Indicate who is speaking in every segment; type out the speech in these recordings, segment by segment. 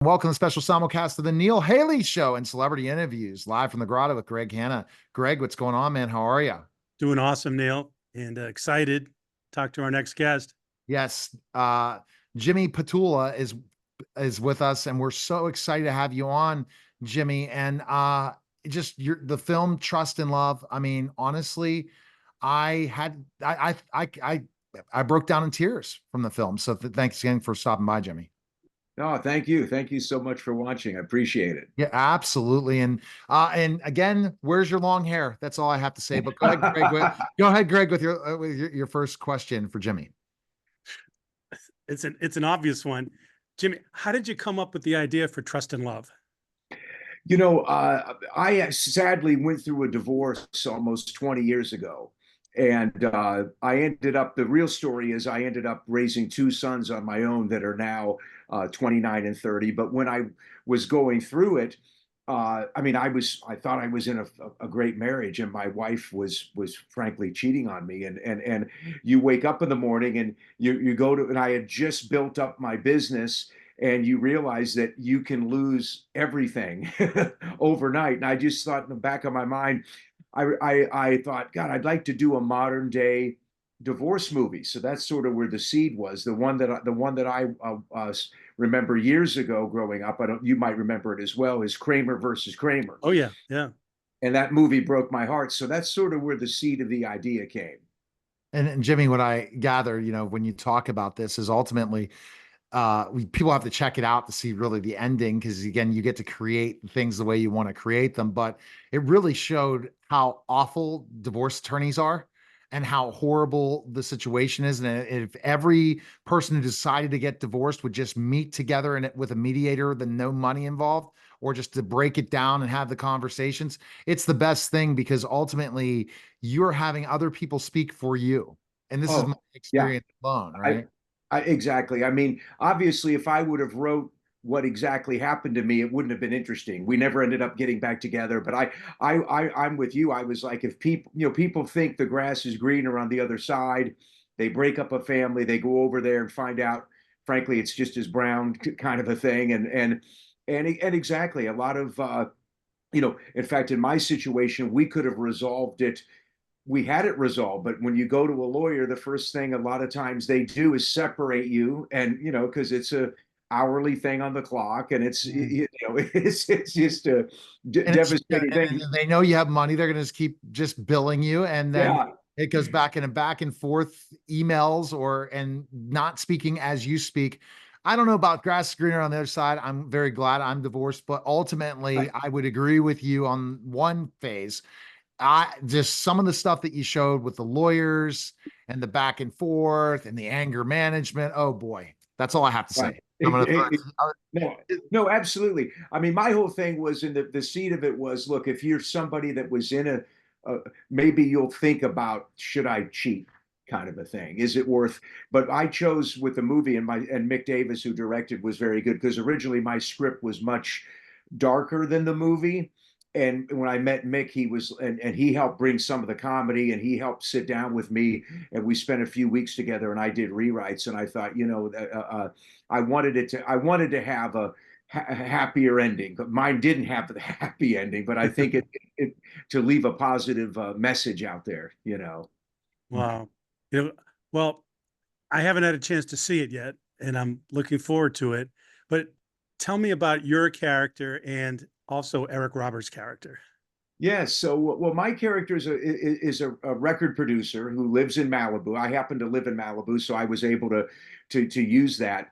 Speaker 1: Welcome to the special simulcast of the Neil Haley Show and celebrity interviews live from the Grotto with Greg Hanna. Greg, what's going on, man? How are you?
Speaker 2: Doing awesome, Neil, and excited to talk to our next guest.
Speaker 1: Yes, Jimi Petulla is with us, and we're so excited to have you on, Jimmy. And just the film Trust and Love. I mean, honestly, I had I broke down in tears from the film. So thanks again for stopping by, Jimmy.
Speaker 3: Oh, thank you. Thank you so much for watching. I appreciate it.
Speaker 1: Yeah, absolutely. And again, where's your long hair? That's all I have to say. But go ahead, Greg. Go ahead, Greg, with your first question for Jimmy.
Speaker 2: It's an obvious one. Jimmy, how did you come up with the idea for Trust and Love?
Speaker 3: I sadly went through a divorce almost 20 years ago. And the real story is I ended up raising two sons on my own that are now 29 and 30. But when I was going through it, I thought I was in a great marriage, and my wife was frankly cheating on me. And you wake up in the morning and you go to, and I had just built up my business, and you realize that you can lose everything overnight. And I just thought in the back of my mind, I thought, God, I'd like to do a modern day divorce movie. So that's sort of where the seed was. The one that I remember years ago growing up. You might remember it as well. Is Kramer versus Kramer.
Speaker 2: Oh yeah, yeah.
Speaker 3: And that movie broke my heart. So that's sort of where the seed of the idea came.
Speaker 1: And Jimmy, what I gather, when you talk about this is ultimately people have to check it out to see really the ending, because again, you get to create things the way you want to create them. But it really showed how awful divorce attorneys are and how horrible the situation is. And if every person who decided to get divorced would just meet together and with a mediator, then no money involved, or just to break it down and have the conversations, it's the best thing, because ultimately you're having other people speak for you. And this is my
Speaker 3: Oh, yeah.
Speaker 1: experience alone,
Speaker 3: I,
Speaker 1: right?
Speaker 3: exactly. I mean, obviously, if I would have wrote what exactly happened to me, it wouldn't have been interesting. We never ended up getting back together. But I'm with you. I was like, if people think the grass is greener on the other side, they break up a family, they go over there and find out, frankly, it's just as brown kind of a thing. And exactly, a lot of in fact, in my situation, we could have resolved it. We had it resolved, but when you go to a lawyer, the first thing a lot of times they do is separate you, and because it's a hourly thing on the clock, and it's just a
Speaker 1: And
Speaker 3: devastating thing.
Speaker 1: they know you have money. They're going to just keep just billing you. And then
Speaker 3: Yeah.
Speaker 1: it goes back and forth emails and not speaking as you speak. I don't know about grass greener on the other side. I'm very glad I'm divorced, but ultimately
Speaker 3: Right.
Speaker 1: I would agree with you on one phase. I just some of the stuff that you showed with the lawyers and the back and forth and the anger management. Oh boy, that's all I have to
Speaker 3: Right.
Speaker 1: say. I'm gonna throw
Speaker 3: No, no, absolutely. I mean, my whole thing was in the seed of it was, look, if you're somebody that was in maybe you'll think about, should I cheat, kind of a thing. Is it worth? But I chose with the movie, and Mick Davis, who directed, was very good, because originally my script was much darker than the movie. And when I met Mick, he was, and he helped bring some of the comedy, and he helped sit down with me, and we spent a few weeks together, and I did rewrites. And I thought, I wanted to have a happier ending, but mine didn't have the happy ending. But I think it to leave a positive message out there.
Speaker 2: Wow. You know, well, I haven't had a chance to see it yet, and I'm looking forward to it. But tell me about your character and also Eric Roberts' character.
Speaker 3: Yes. So, well, my character is a record producer who lives in Malibu. I happen to live in Malibu, so I was able to use that.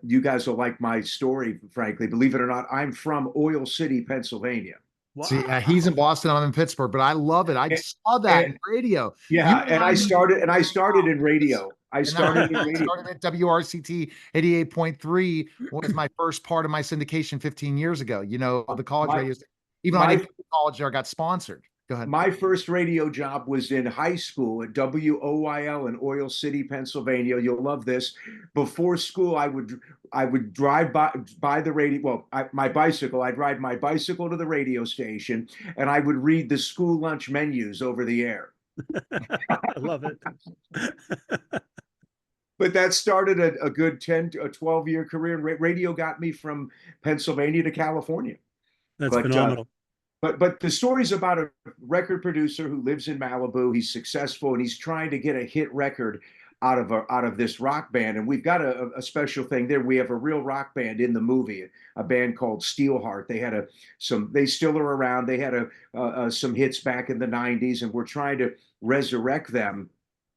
Speaker 3: You guys will like my story, frankly. Believe it or not, I'm from Oil City, Pennsylvania.
Speaker 1: see. He's in
Speaker 2: Wow.
Speaker 1: Boston. I'm in Pittsburgh, but I love it. I
Speaker 3: And,
Speaker 1: saw that in
Speaker 3: and
Speaker 1: radio. You
Speaker 3: yeah, and I
Speaker 1: remind me of
Speaker 3: started and I started in radio. I
Speaker 1: and I
Speaker 3: started in radio.
Speaker 1: started at WRCT 88.3 was my first part of my syndication 15 years ago. The college
Speaker 3: My
Speaker 1: radios, even though I didn't
Speaker 3: my
Speaker 1: go to college there, I got sponsored. Go ahead.
Speaker 3: My first radio job was in high school at WOIL in Oil City, Pennsylvania. You'll love this. Before school, I would drive by the radio. Well, my bicycle. I'd ride my bicycle to the radio station, and I would read the school lunch menus over the air.
Speaker 2: I love it.
Speaker 3: but that started a good 10 to a 12-year career. Radio got me from Pennsylvania to California.
Speaker 2: That's
Speaker 3: But
Speaker 2: phenomenal.
Speaker 3: but the story's about a record producer who lives in Malibu. He's successful and he's trying to get a hit record out of this rock band. And we've got a special thing there. We have a real rock band in the movie, a band called Steelheart. They had they still are around. They had some hits back in the '90s, and we're trying to resurrect them.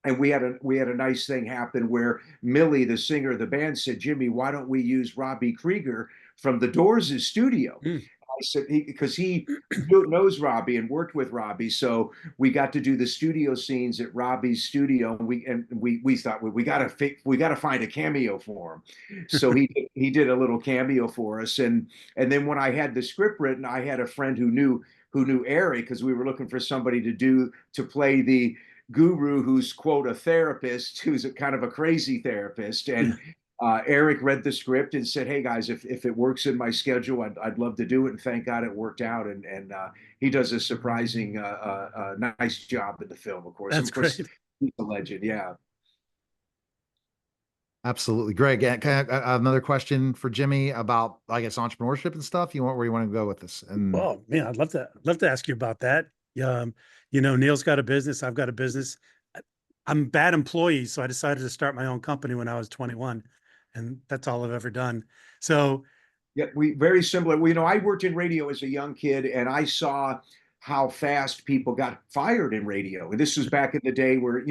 Speaker 3: And we had a nice thing happen where Millie, the singer of the band, said, "Jimmy, why don't we use Robbie Krieger from the Doors' studio?"
Speaker 2: Mm.
Speaker 3: I said, because he knows Robbie and worked with Robbie, so we got to do the studio scenes at Robbie's studio, and we thought we got to find a cameo for him. So he did a little cameo for us, and then when I had the script written, I had a friend who knew Eric, because we were looking for somebody to play the guru who's, quote, a therapist, who's a kind of a crazy therapist. And Eric read the script and said, "Hey guys, if it works in my schedule, I'd love to do it." And thank God it worked out. And he does a surprising nice job in the film. Of course,
Speaker 2: That's great.
Speaker 3: he's a legend. Yeah.
Speaker 1: Absolutely. Greg, another question for Jimmy about, I guess, entrepreneurship and stuff. Where you want to go with this? And
Speaker 2: Oh man, I'd love to ask you about that. Neil's got a business. I've got a business. I'm a bad employee, so I decided to start my own company when I was 21, and that's all I've ever done. So
Speaker 3: Yeah, we very similar. I worked in radio as a young kid, and I saw how fast people got fired in radio. And this was back in the day where,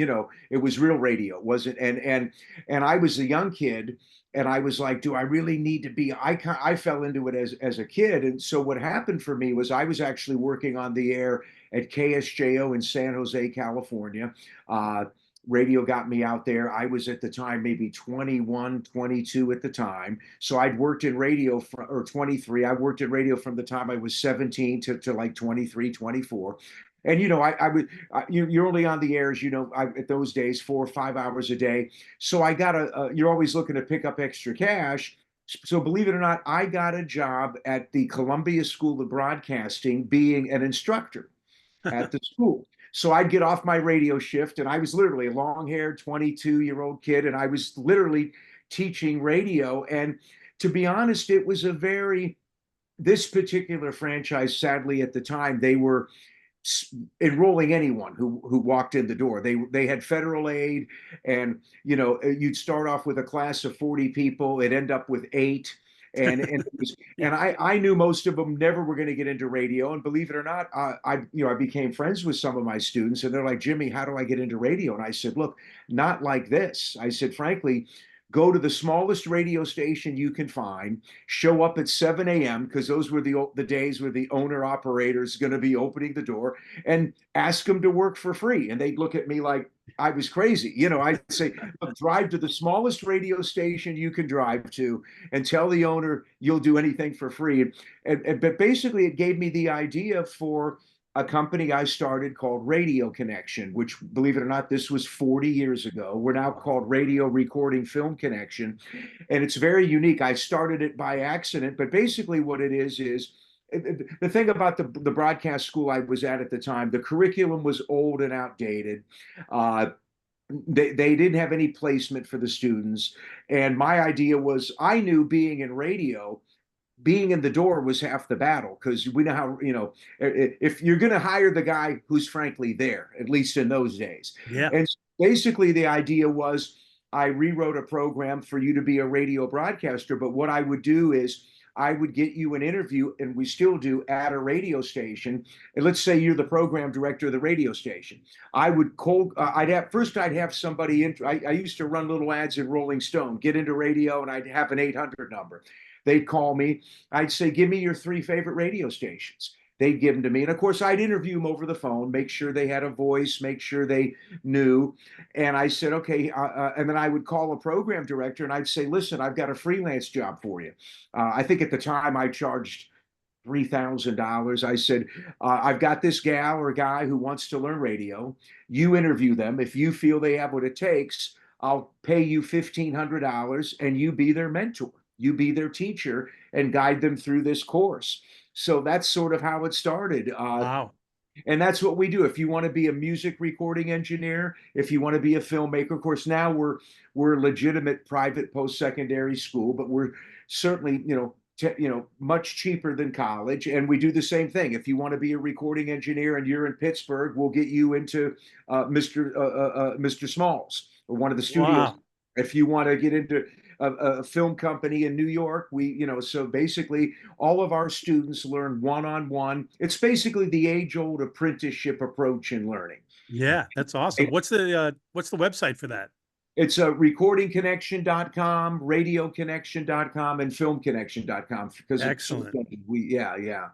Speaker 3: it was real radio, wasn't? And I was a young kid, and I was like, do I really need to be? I fell into it as a kid, and so what happened for me was I was actually working on the air at KSJO in San Jose, California. Radio got me out there. I was at the time maybe 21, 22 at the time. So I'd worked in radio or 23. I worked in radio from the time I was 17 to like 23, 24. And you're only on the airs, at those days 4 or 5 hours a day. So I got you're always looking to pick up extra cash. So believe it or not, I got a job at the Columbia School of Broadcasting being an instructor at the school. So I'd get off my radio shift, and I was literally a long-haired 22-year-old kid, and I was literally teaching radio. And to be honest, it was this particular franchise, sadly at the time, they were enrolling anyone who walked in the door. They had federal aid, and you'd start off with a class of 40 people, it'd end up with 8. And I knew most of them never were going to get into radio. And believe it or not, I became friends with some of my students, and they're like, "Jimmy, how do I get into radio?" And I said, "Look, not like this." I said, "Frankly, go to the smallest radio station you can find, show up at 7 a.m. because those were the days where the owner operator is going to be opening the door, and ask them to work for free." And they'd look at me like I was crazy. I'd say, "Look, drive to the smallest radio station you can drive to and tell the owner you'll do anything for free." But basically, it gave me the idea for a company I started called Radio Connection, which, believe it or not, this was 40 years ago. We're now called Radio Recording Film Connection. And it's very unique. I started it by accident, but basically what it is the thing about the broadcast school I was at the time, the curriculum was old and outdated. They didn't have any placement for the students. And my idea was, I knew being in radio, being in the door was half the battle, because we know how, if you're going to hire the guy who's frankly there, at least in those days.
Speaker 2: yeah,
Speaker 3: And basically the idea was, I rewrote a program for you to be a radio broadcaster, but what I would do is I would get you an interview, and we still do, at a radio station. And let's say you're the program director of the radio station. I would I'd have somebody in. I used to run little ads in Rolling Stone, get into radio, and I'd have an 800 number. They'd call me. I'd say, "Give me your 3 favorite radio stations." They'd give them to me. And of course, I'd interview them over the phone, make sure they had a voice, make sure they knew. And I said, "Okay." And then I would call a program director, and I'd say, "Listen, I've got a freelance job for you." I think at the time I charged $3,000. I said, "I've got this gal or guy who wants to learn radio. You interview them. If you feel they have what it takes, I'll pay you $1,500, and you be their mentor. You be their teacher and guide them through this course." So that's sort of how it started.
Speaker 2: wow.
Speaker 3: And that's what we do. If you want to be a music recording engineer, if you want to be a filmmaker, of course, now we're a legitimate private post-secondary school, but we're certainly, much cheaper than college. And we do the same thing. If you want to be a recording engineer and you're in Pittsburgh, we'll get you into Mr. Smalls or one of the studios.
Speaker 2: Wow.
Speaker 3: If you want to get into a film company in New York, so basically all of our students learn one-on-one. It's basically the age-old apprenticeship approach in learning.
Speaker 2: Yeah, that's awesome. What's the website for that?
Speaker 3: It's recordingconnection.com, radioconnection.com, and filmconnection.com because
Speaker 2: Excellent.
Speaker 3: yeah.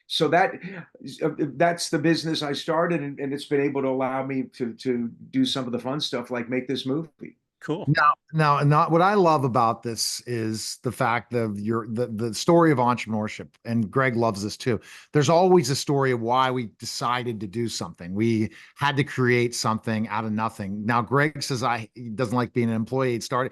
Speaker 3: So that's the business I started, and it's been able to allow me to do some of the fun stuff like make this movie.
Speaker 2: Cool.
Speaker 1: Now, not what I love about this is the fact of the story of entrepreneurship, and Greg loves this too. There's always a story of why we decided to do something. We had to create something out of nothing. Now, Greg says he doesn't like being an employee. I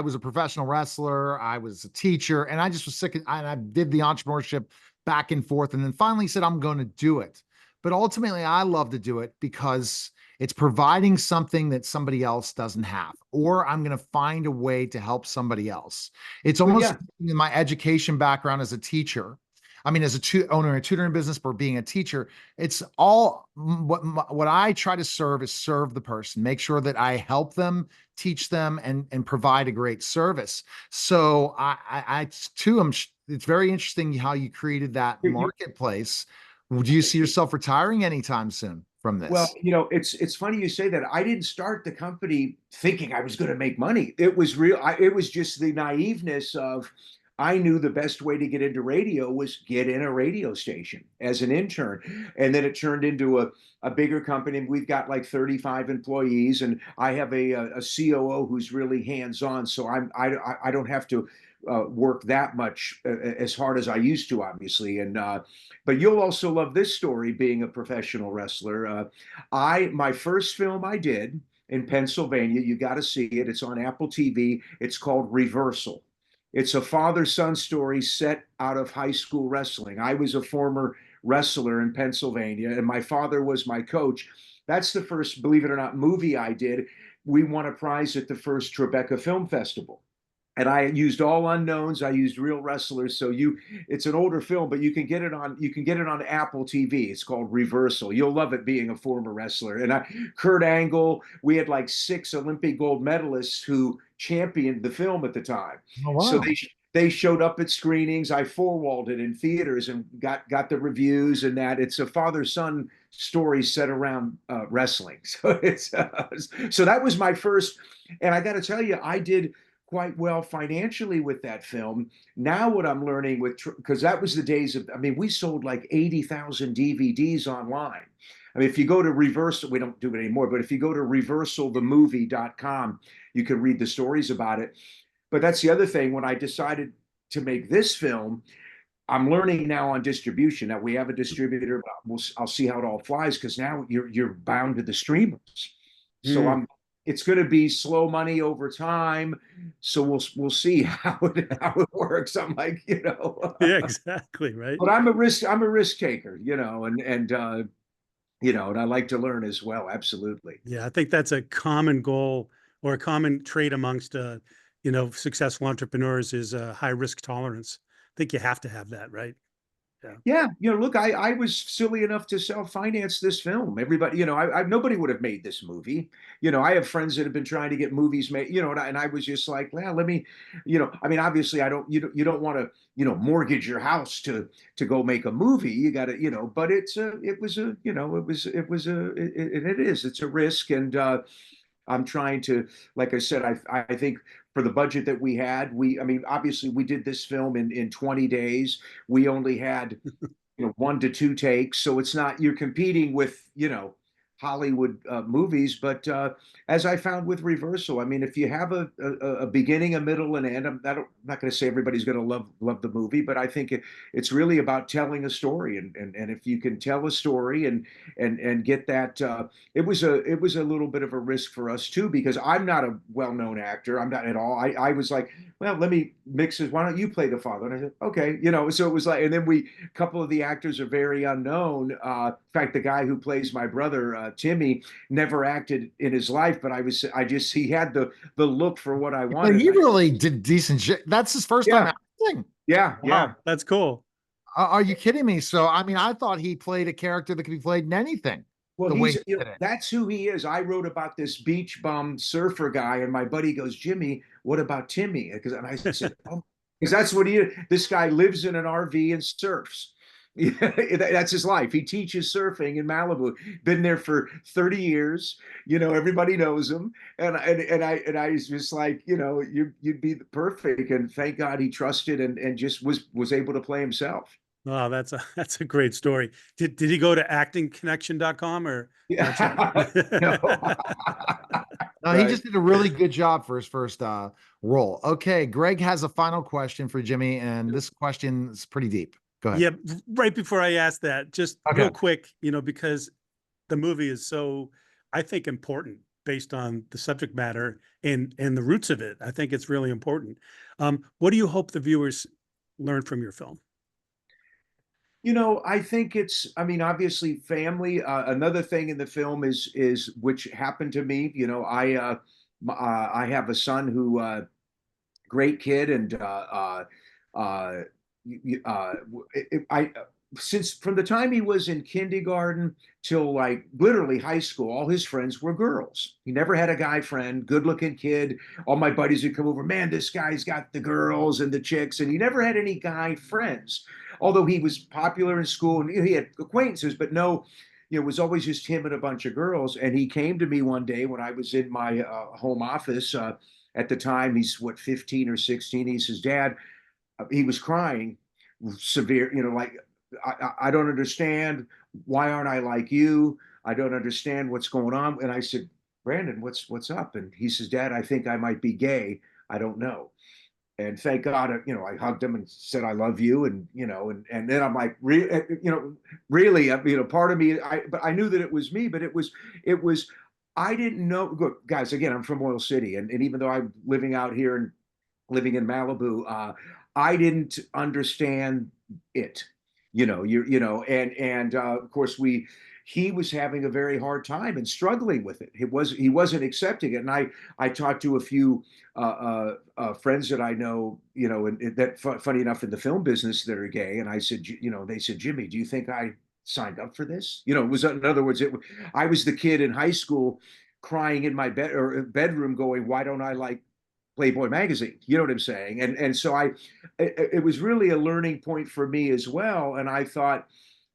Speaker 1: was a professional wrestler. I was a teacher, and I just was sick. And I did the entrepreneurship back and forth, and then finally said, I'm going to do it. But ultimately, I love to do it because it's providing something that somebody else doesn't have, or I'm going to find a way to help somebody else. It's almost in my education background as a teacher. I mean, as owner a tutoring business, or being a teacher, it's all what I try to serve the person, make sure that I help them, teach them, and provide a great service. So I too am. It's very interesting how you created that marketplace. Do you see yourself retiring anytime soon from this?
Speaker 3: Well, it's funny you say that. I didn't start the company thinking I was going to make money. It was real. It was just the naiveness of I knew the best way to get into radio was get in a radio station as an intern. And then it turned into a bigger company. We've got like 35 employees, and I have a COO who's really hands-on. So I don't have to work that much as hard as I used to, obviously. And but you'll also love this story, being a professional wrestler. My first film I did in Pennsylvania, you got to see it. It's on Apple TV. It's called Reversal. It's a father-son story set out of high school wrestling. I was a former wrestler in Pennsylvania, and my father was my coach. That's the first, believe it or not, movie I did. We won a prize at the first Tribeca Film Festival. And I used all unknowns. I used real wrestlers. So it's an older film, but you can get it on Apple TV. It's called Reversal. You'll love it, being a former wrestler. And Kurt Angle, we had like 6 Olympic gold medalists who championed the film at the time.
Speaker 1: Oh, wow.
Speaker 3: So they showed up at screenings. I four-walled it in theaters and got the reviews, and that it's a father-son story set around wrestling. So so that was my first, and I got to tell you, I did quite well financially with that film. Now what I'm learning because that was the days of, I mean, we sold like 80,000 DVDs online. I mean, if you go to Reversal, we don't do it anymore, but if you go to reversalthemovie.com, you can read the stories about it. But that's the other thing. When I decided to make this film, I'm learning now on distribution. Now we have a distributor, but I'll see how it all flies, because now you're bound to the streamers. So it's going to be slow money over time. So we'll see how it works. I'm like,
Speaker 2: Yeah, exactly. Right.
Speaker 3: But I'm a risk taker, and I like to learn as well. Absolutely.
Speaker 2: Yeah, I think that's a common goal or a common trait amongst successful entrepreneurs is high risk tolerance. I think you have to have that, right?
Speaker 3: Yeah. Look, I was silly enough to self-finance this film. Everybody, nobody would have made this movie. I have friends that have been trying to get movies made, and I was just like, well, let me, I mean, obviously you don't want to, mortgage your house to go make a movie. You got to, but it's a risk. And I'm trying to, like I said, I think for the budget that we had, I mean, obviously we did this film in 20 days. We only had, 1 to 2 takes. So it's not, you're competing with, Hollywood movies. But as I found with Reversal, I mean, if you have a beginning, a middle, and end, I'm not going to say everybody's going to love the movie, but I think it's really about telling a story, and if you can tell a story and get that, it was a little bit of a risk for us too, because I'm not a well-known actor. I'm not at all. I was like, well, let me mix it. Why don't you play the father? And I said, okay, you know. So it was like, and then a couple of the actors are very unknown. In fact, the guy who plays my brother, Timmy, never acted in his life, but he had the look for what I
Speaker 1: But
Speaker 3: wanted.
Speaker 1: he really did decent shit. That's his first time
Speaker 3: Yeah,
Speaker 1: acting.
Speaker 3: yeah, yeah.
Speaker 2: Wow, that's cool.
Speaker 1: Are you kidding me? So, I mean, I thought he played a character that could be played in anything
Speaker 3: Well,
Speaker 1: the way he
Speaker 3: you know,
Speaker 1: did it.
Speaker 3: that's who he is. I wrote about this beach bum surfer guy, and my buddy goes, Jimmy, what about Timmy? And I said, oh, because that's what he is. This guy lives in an RV and surfs. That's his life. He teaches surfing in Malibu. Been there for 30 years. You know, everybody knows him. And I was just like, you know, you'd be perfect. And thank God he trusted and just was able to play himself.
Speaker 2: Oh, that's a great story. Did he go to actingconnection.com or not yet?
Speaker 3: Yeah. No.
Speaker 1: No, he
Speaker 3: Right.
Speaker 1: just did a really good job for his first role. Okay, Greg has a final question for Jimmy, and this question is pretty deep. Go ahead.
Speaker 2: Yeah, right before I ask that, just
Speaker 1: Okay.
Speaker 2: real quick, you know, because the movie is so, I think, important based on the subject matter and the roots of it. I think it's really important. What do you hope the viewers learn from your film?
Speaker 3: You know, I think I mean, obviously family. Another thing in the film is which happened to me. You know, I have a son who, great kid, and uh, I since from the time he was in kindergarten till like literally high school, all his friends were girls. He never had a guy friend, good looking kid. All my buddies would come over, man, this guy's got the girls and the chicks, and he never had any guy friends. Although he was popular in school and he had acquaintances, but no, you know, it was always just him and a bunch of girls. And he came to me one day when I was in my home office. At the time, he's what, 15 or 16. He says, Dad, he was crying severe, you know, like, I don't understand. Why aren't I like you? I don't understand what's going on. And I said, Brandon, what's up? And he says, Dad, I think I might be gay. I don't know. And thank God, you know, I hugged him and said, I love you. And, you know, and then I'm like, you know, really, you know, part of me, but I knew that it was me, but it was, I didn't know. Look, guys, again, I'm from Oil City. And even though I'm living out here and living in Malibu, I didn't understand it. You know, and of course he was having a very hard time and struggling with it. He wasn't accepting it. And I talked to a few friends that I know, you know, and that funny enough in the film business that are gay. And I said, you know, they said, Jimmy, do you think I signed up for this? You know, it was, in other words, I was the kid in high school crying in my bedroom, going, why don't I like Playboy magazine? You know what I'm saying? And so it was really a learning point for me as well. And I thought,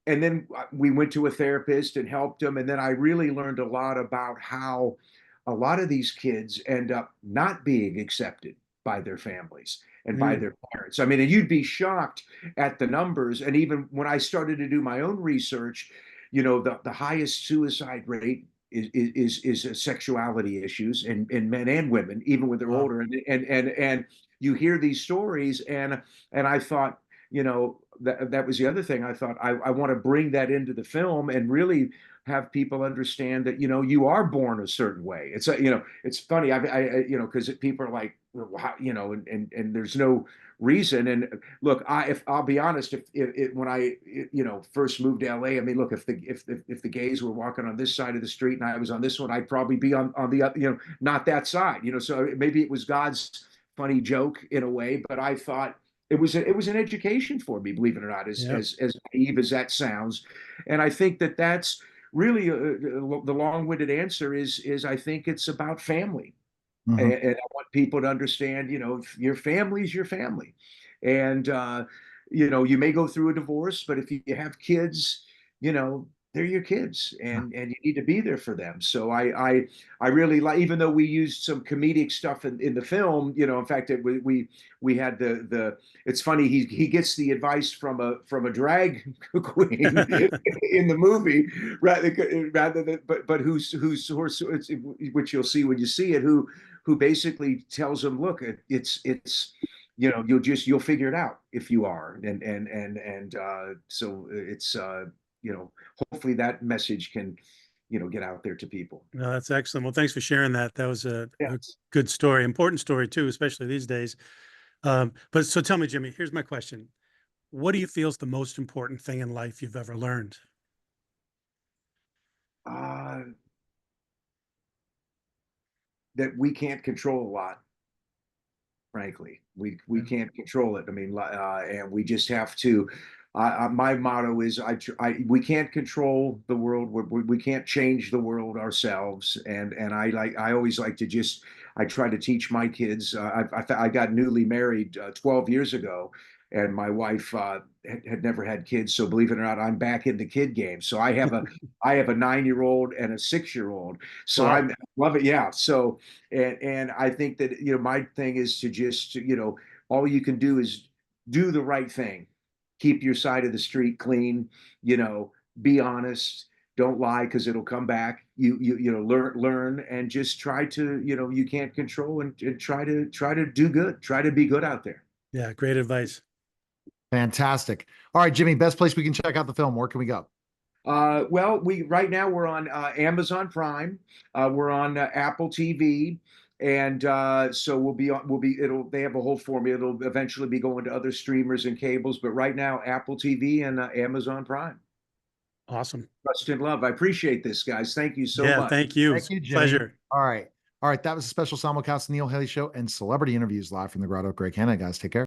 Speaker 3: and then we went to a therapist and helped him. And then I really learned a lot about how a lot of these kids end up not being accepted by their families and by
Speaker 2: Mm.
Speaker 3: their parents. I mean, and you'd be shocked at the numbers. And even when I started to do my own research, you know, the highest suicide rate is sexuality issues in men and women, even when they're
Speaker 2: Wow.
Speaker 3: older. And you hear these stories, and I thought, you know, that was the other thing. I thought I want to bring that into the film and really have people understand that, you know, you are born a certain way. It's you know, it's funny. You know, because people are like, well, how, you know, and there's no reason. And look, if I'll be honest, if when I, you know, first moved to LA, I mean, look, if the gays were walking on this side of the street and I was on this one, I'd probably be on the other, you know, not that side, you know. So maybe it was God's funny joke in a way, but I thought it was an education for me, believe it or not,
Speaker 2: Yeah.
Speaker 3: as naive as that sounds. And I think that's really the long-winded answer is I think it's about family.
Speaker 1: Mhm.
Speaker 3: And I want people to understand, you know, your family's your family. And, you know, you may go through a divorce, but if you have kids, you know, they're your kids, and you need to be there for them. So I really like, even though we used some comedic stuff in the film, you know, in fact, we had the it's funny, he gets the advice from a drag queen in the movie, rather than, but who's which you'll see when you see it, who basically tells him, look, it's you know, you'll figure it out if you are. And so it's you know, hopefully that message can, you know, get out there to people.
Speaker 2: No, that's excellent. Well, thanks for sharing that. That was a
Speaker 3: Yeah.
Speaker 2: good story, important story too, especially these days. But so tell me, Jimmy, here's my question. What do you feel is the most important thing in life you've ever learned?
Speaker 3: Uh, that we can't control a lot, frankly. We can't control it. I mean, and we just have to. My motto is, we can't control the world. We can't change the world ourselves. And I always like to just, I try to teach my kids. I got newly married 12 years ago, and my wife had never had kids. So believe it or not, I'm back in the kid game. So I have a 9-year-old and a 6-year-old. So
Speaker 1: Wow.
Speaker 3: I love it. Yeah. So and I think that, you know, my thing is to just, you know, all you can do is do the right thing, keep your side of the street clean, you know, be honest, don't lie because it'll come back. You know, learn and just try to, you know, you can't control, and try to do good, try to be good out there.
Speaker 2: Yeah, great advice.
Speaker 1: Fantastic. All right, Jimmy, best place we can check out the film. Where can we go?
Speaker 3: Well, we right now we're on Amazon Prime. We're on Apple TV, and so we'll be on. We'll be. It'll. They have a whole formula. It'll eventually be going to other streamers and cables, but right now Apple TV and Amazon Prime.
Speaker 2: Awesome.
Speaker 3: Trust and love. I appreciate this, guys. Thank you so
Speaker 2: Yeah,
Speaker 3: much.
Speaker 2: thank you.
Speaker 1: Thank you, Jimmy.
Speaker 2: Pleasure.
Speaker 1: All right. All right. That was a special simulcast Neil Haley Show and celebrity interviews live from the Grotto. Greg Hanna, guys. Take care.